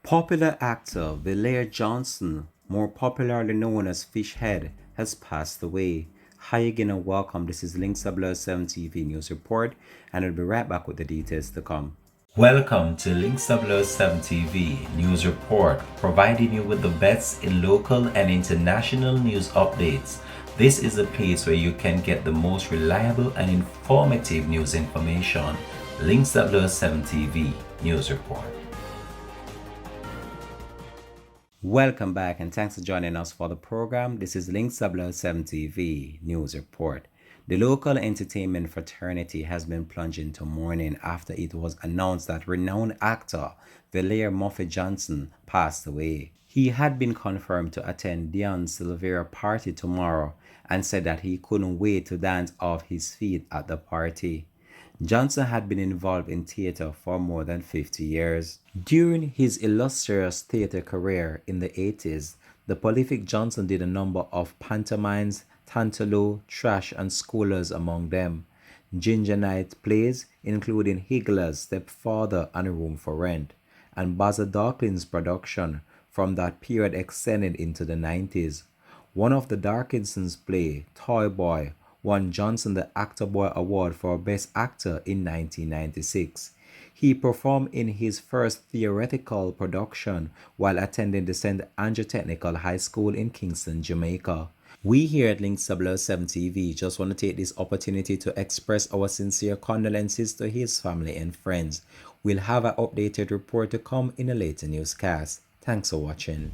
Popular actor Volier Johnson, more popularly known as Fishhead, has passed away. Hi again and welcome. This is Links 7 TV News Report, and I'll be right back with the details to come. Welcome to Links 7 TV News Report, providing you with the best in local and international news updates. This is a place where you can get the most reliable and informative news information. Links 7 TV News Report. Welcome back and thanks for joining us for the program. This is Links 7 TV News Report. The local entertainment fraternity has been plunged into mourning after it was announced that renowned actor Volier Maffie Johnson passed away. He had been confirmed to attend Dion's Silvera party tomorrow and said that he couldn't wait to dance off his feet at the party. Johnson had been involved in theater for more than 50 years. During his illustrious theater career in the 80s, the prolific Johnson did a number of pantomimes, Tantalo, Trash, and Schoolers among them. Ginger Night plays, including Higgler's Stepfather and A Room for Rent, and Basil Darklin's production from that period extended into the 90s. One of the Darkinson's play, Toy Boy, won Johnson the Actor Boy Award for Best Actor in 1996. He performed in his first theatrical production while attending the St. Andrew Technical High School in Kingston, Jamaica. We here at Links 7 TV just want to take this opportunity to express our sincere condolences to his family and friends. We'll have an updated report to come in a later newscast. Thanks for watching.